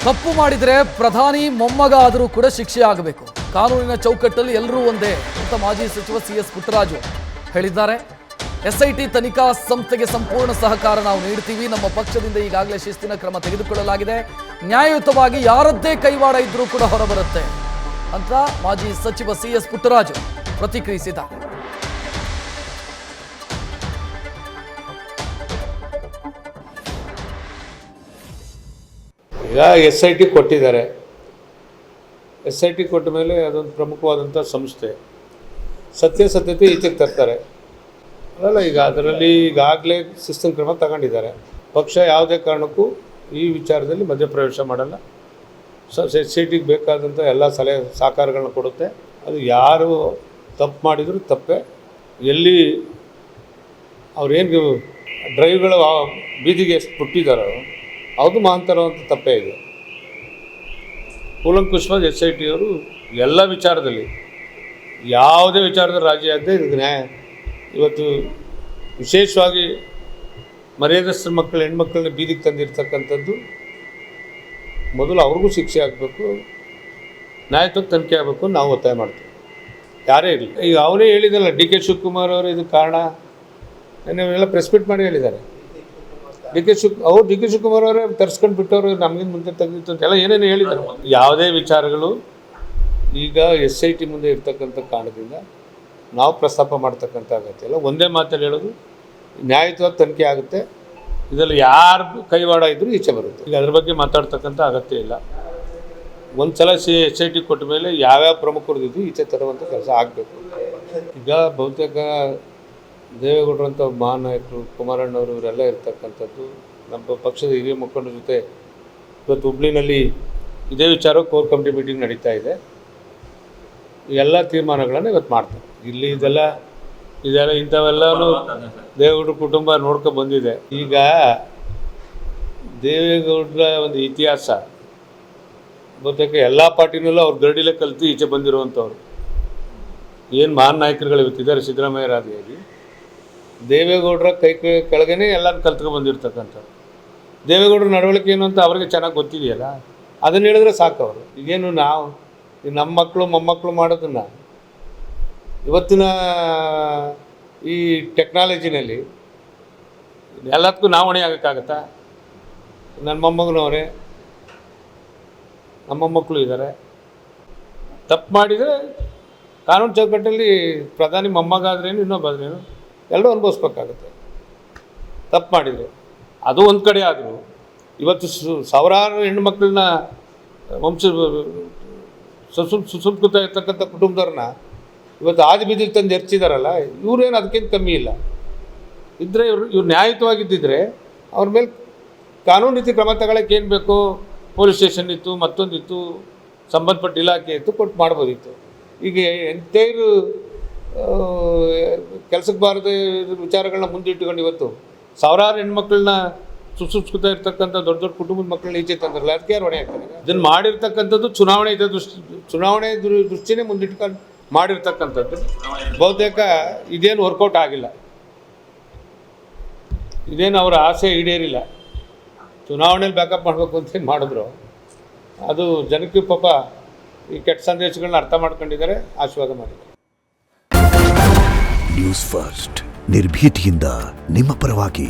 ತಪ್ಪು ಮಾಡಿದರೆ ಪ್ರಧಾನಿ ಮೊಮ್ಮಗ ಆದರೂ ಕೂಡ ಶಿಕ್ಷೆ ಆಗಬೇಕು. ಕಾನೂನಿನ ಚೌಕಟ್ಟಲ್ಲಿ ಎಲ್ಲರೂ ಒಂದೇ ಅಂತ ಮಾಜಿ ಸಚಿವ CS ಪುಟ್ಟರಾಜು ಹೇಳಿದ್ದಾರೆ. SIT ತನಿಖಾ ಸಂಸ್ಥೆಗೆ ಸಂಪೂರ್ಣ ಸಹಕಾರ ನಾವು ನೀಡ್ತೀವಿ. ನಮ್ಮ ಪಕ್ಷದಿಂದ ಈಗಾಗಲೇ ಶಿಸ್ತಿನ ಕ್ರಮ ತೆಗೆದುಕೊಳ್ಳಲಾಗಿದೆ. ನ್ಯಾಯಯುತವಾಗಿ ಯಾರದ್ದೇ ಕೈವಾಡ ಇದ್ರೂ ಕೂಡ ಹೊರಬರುತ್ತೆ ಅಂತ ಮಾಜಿ ಸಚಿವ CS ಪುಟ್ಟರಾಜು ಪ್ರತಿಕ್ರಿಯಿಸಿದ್ದಾರೆ. ಈಗ SIT ಕೊಟ್ಟಿದ್ದಾರೆ. SIT ಕೊಟ್ಟ ಮೇಲೆ ಅದೊಂದು ಪ್ರಮುಖವಾದಂಥ ಸಂಸ್ಥೆ, ಸತ್ಯಾಸತ್ಯತೆ ಈಚೆಗೆ ತರ್ತಾರೆ ಅಲ್ಲ. ಈಗ ಅದರಲ್ಲಿ ಈಗಾಗಲೇ ಶಿಸ್ತಿನ ಕ್ರಮ ತಗೊಂಡಿದ್ದಾರೆ. ಪಕ್ಷ ಯಾವುದೇ ಕಾರಣಕ್ಕೂ ಈ ವಿಚಾರದಲ್ಲಿ ಮಧ್ಯಪ್ರವೇಶ ಮಾಡಲ್ಲ. SITಗೆ ಬೇಕಾದಂಥ ಎಲ್ಲ ಸಲಹೆ ಸಹಕಾರಗಳನ್ನ ಕೊಡುತ್ತೆ. ಅದು ಯಾರು ತಪ್ಪು ಮಾಡಿದರೂ ತಪ್ಪೇ. ಎಲ್ಲಿ ಅವ್ರೇನು ಡ್ರೈವ್ಗಳು ಬೀದಿಗೆ ಎಷ್ಟು ಬಿಟ್ಟಿದ್ದಾರೋ ಅದು ಮಹಾಂತರವಂತ ತಪ್ಪೇ ಇದೆ. ಕೂಲಂಕುಷವಾಗಿ SIT ಅವರು ಎಲ್ಲ ವಿಚಾರದಲ್ಲಿ ಯಾವುದೇ ವಿಚಾರದಲ್ಲಿ ರಾಜಿ ಆಗದೆ ಇದು ನ್ಯಾಯ. ಇವತ್ತು ವಿಶೇಷವಾಗಿ ಮರ್ಯಾದಸ್ಥ ಮಕ್ಕಳು ಹೆಣ್ಮಕ್ಳನ್ನ ಬೀದಿಗೆ ತಂದಿರ್ತಕ್ಕಂಥದ್ದು ಮೊದಲು ಅವ್ರಿಗೂ ಶಿಕ್ಷೆ ಆಗಬೇಕು, ನ್ಯಾಯಯುತ ತನಿಖೆ ಆಗಬೇಕು ನಾವು ಒತ್ತಾಯ ಮಾಡ್ತೀವಿ. ಯಾರೇ ಇರಲಿ. ಈಗ ಅವನೇ ಹೇಳಿದಲ್ಲ, DK ಶಿವಕುಮಾರ್ ಅವರು ಇದು ಕಾರಣ, ನಾವೆಲ್ಲ ಪ್ರೆಸ್ ಮೀಟ್ ಮಾಡಿ ಹೇಳಿದ್ದಾರೆ. DK ಶಿವಕುಮಾರ್ ಅವರೇ ತರ್ಸ್ಕೊಂಡು ಬಿಟ್ಟವರು ನಮಗಿಂತ ಮುಂದೆ ತೆಗೆದಿತ್ತು ಅಂತೆಲ್ಲ ಏನೇನು ಹೇಳಿದ್ದಾರೆ. ಯಾವುದೇ ವಿಚಾರಗಳು ಈಗ SIT ಮುಂದೆ ಇರ್ತಕ್ಕಂಥ ಕಾರಣದಿಂದ ನಾವು ಪ್ರಸ್ತಾಪ ಮಾಡ್ತಕ್ಕಂಥ ಅಗತ್ಯ ಇಲ್ಲ. ಒಂದೇ ಮಾತಲ್ಲಿ ಹೇಳೋದು, ನ್ಯಾಯಯುತವಾಗಿ ತನಿಖೆ ಆಗುತ್ತೆ. ಇದರಲ್ಲಿ ಯಾರು ಕೈವಾಡ ಇದ್ದರೂ ಈಚೆ ಬರುತ್ತೆ. ಈಗ ಅದ್ರ ಬಗ್ಗೆ ಮಾತಾಡ್ತಕ್ಕಂಥ ಅಗತ್ಯ ಇಲ್ಲ. ಒಂದು ಸಲ SIT ಕೊಟ್ಟ ಮೇಲೆ ಯಾವ್ಯಾವ ಪ್ರಮುಖರದ್ದು ಈಚೆ ತರುವಂಥ ಕೆಲಸ ಆಗಬೇಕು. ಈಗ ಬಹುತೇಕ ದೇವೇಗೌಡರಂಥ ಮಹಾನ್ ನಾಯಕರು, ಕುಮಾರಣ್ಣವರು ಇವರೆಲ್ಲ ಇರ್ತಕ್ಕಂಥದ್ದು ನಮ್ಮ ಪಕ್ಷದ ಹಿರಿಯ ಮುಖಂಡರ ಜೊತೆ ಇವತ್ತು ಹುಬ್ಳಿನಲ್ಲಿ ಇದೇ ವಿಚಾರ ಕೋರ್ ಕಮಿಟಿ ಮೀಟಿಂಗ್ ನಡೀತಾ ಇದೆ. ಎಲ್ಲ ತೀರ್ಮಾನಗಳನ್ನು ಇವತ್ತು ಮಾಡ್ತಾರೆ. ಇಲ್ಲಿ ಇದೆಲ್ಲ ಇಂಥವೆಲ್ಲನೂ ದೇವೇಗೌಡರ ಕುಟುಂಬ ನೋಡ್ಕೊಂಡು ಬಂದಿದೆ. ಈಗ ದೇವೇಗೌಡರ ಒಂದು ಇತಿಹಾಸ ಬಹುತೇಕ ಎಲ್ಲ ಪಾರ್ಟಿನಲ್ಲೂ ಅವ್ರ ಗರಡಿಲೇ ಕಲಿತು ಈಚೆ ಬಂದಿರುವಂಥವ್ರು. ಏನು ಮಹಾನ್ ನಾಯಕರುಗಳು ಇವತ್ತಿದ್ದಾರೆ, ಸಿದ್ದರಾಮಯ್ಯ ರಾದಿಯಾಗಿ ದೇವೇಗೌಡರ ಕೈ ಕೆಳಗೇ ಎಲ್ಲರೂ ಕಲ್ತ್ಕೊಂಡು ಬಂದಿರ್ತಕ್ಕಂಥವ್ರು. ದೇವೇಗೌಡರ ನಡವಳಿಕೆ ಏನು ಅಂತ ಅವ್ರಿಗೆ ಚೆನ್ನಾಗಿ ಗೊತ್ತಿದೆಯಲ್ಲ, ಅದನ್ನು ಹೇಳಿದ್ರೆ ಸಾಕು. ಅವರು ಈಗೇನು ನಾವು ನಮ್ಮ ಮಕ್ಕಳು ಮೊಮ್ಮಕ್ಕಳು ಮಾಡೋದನ್ನು ಇವತ್ತಿನ ಈ ಟೆಕ್ನಾಲಜಿನಲ್ಲಿ ಎಲ್ಲದಕ್ಕೂ ನಾವು ಹೊಣೆ ಆಗೋಕ್ಕಾಗತ್ತಾ? ನನ್ನ ಮೊಮ್ಮಗನವರೇ, ನಮ್ಮ ಮೊಮ್ಮಕ್ಕಳು ಇದ್ದಾರೆ. ತಪ್ಪು ಮಾಡಿದರೆ ಕಾನೂನು ಚೌಕಟ್ಟಲ್ಲಿ ಪ್ರಧಾನಿ ಮೊಮ್ಮಗ ಆದ್ರೇನು ಇನ್ನೊಬ್ಬಾದ್ರೇನು ಎಲ್ಲರೂ ಅನುಭವಿಸ್ಬೇಕಾಗತ್ತೆ. ತಪ್ಪು ಮಾಡಿದರೆ ಅದು ಒಂದು ಕಡೆ ಆದರೂ ಇವತ್ತು ಸಾವಿರಾರು ಹೆಣ್ಣುಮಕ್ಕಳನ್ನ ಸುಸಂಸ್ಕೃತ ಇರ್ತಕ್ಕಂಥ ಕುಟುಂಬದವ್ರನ್ನ ಇವತ್ತು ಆದಿ ಬೀದಿಗೆ ತಂದು ಎರ್ಚಿದಾರಲ್ಲ, ಇವ್ರೇನು ಅದಕ್ಕಿಂತ ಕಮ್ಮಿ ಇಲ್ಲ. ಇದ್ದರೆ ಇವ್ರು ನ್ಯಾಯಯುತವಾಗಿದ್ದಿದ್ರೆ ಅವ್ರ ಮೇಲೆ ಕಾನೂನು ರೀತಿ ಕ್ರಮ ತಗೊಳ್ಳೋಕೆ ಏನು ಬೇಕು, ಪೊಲೀಸ್ ಸ್ಟೇಷನ್ ಇತ್ತು, ಮತ್ತೊಂದಿತ್ತು, ಸಂಬಂಧಪಟ್ಟ ಇಲಾಖೆ ಇತ್ತು, ಕೊಟ್ಟು ಮಾಡ್ಬೋದಿತ್ತು. ಈಗ ಎಂತೇರು ಕೆಲಸಕ್ಕೆ ಬಾರದೆ ವಿಚಾರಗಳನ್ನ ಮುಂದಿಟ್ಟುಕೊಂಡು ಇವತ್ತು ಸಾವಿರಾರು ಹೆಣ್ಮಕ್ಳನ್ನ ಸುಸಂಸ್ಕೃತ ಇರ್ತಕ್ಕಂಥ ದೊಡ್ಡ ದೊಡ್ಡ ಕುಟುಂಬದ ಮಕ್ಕಳನ್ನ ಈಚೆ ತಂದ್ರಲ್ಲ, ಅದಕ್ಕೆ ಯಾರು ಹೊಣೆ ಆಗ್ತಾರೆ? ಇದನ್ನು ಮಾಡಿರ್ತಕ್ಕಂಥದ್ದು ಚುನಾವಣೆ ದೃಷ್ಟಿನೇ ಮುಂದಿಟ್ಕೊಂಡು ಮಾಡಿರ್ತಕ್ಕಂಥದ್ದು. ಬಹುತೇಕ ಇದೇನು ವರ್ಕೌಟ್ ಆಗಿಲ್ಲ, ಇದೇನು ಅವರ ಆಸೆ ಈಡೇರಿಲ್ಲ. ಚುನಾವಣೆಯಲ್ಲಿ ಬ್ಯಾಕಪ್ ಮಾಡಬೇಕು ಅಂತೇನು ಮಾಡಿದ್ರು, ಅದು ಜನಕ್ಕೆ ಪಾಪ ಈ ಕೆಟ್ಟ ಸಂದೇಶಗಳನ್ನ ಅರ್ಥ ಮಾಡ್ಕೊಂಡಿದ್ದಾರೆ, ಆಶೀರ್ವಾದ ಮಾಡಿದ್ದಾರೆ. ನ್ಯೂಸ್ ಫಸ್ಟ್ ನಿರ್ಭೀತಿಯಿಂದ ನಿಮ್ಮ ಪರವಾಗಿ.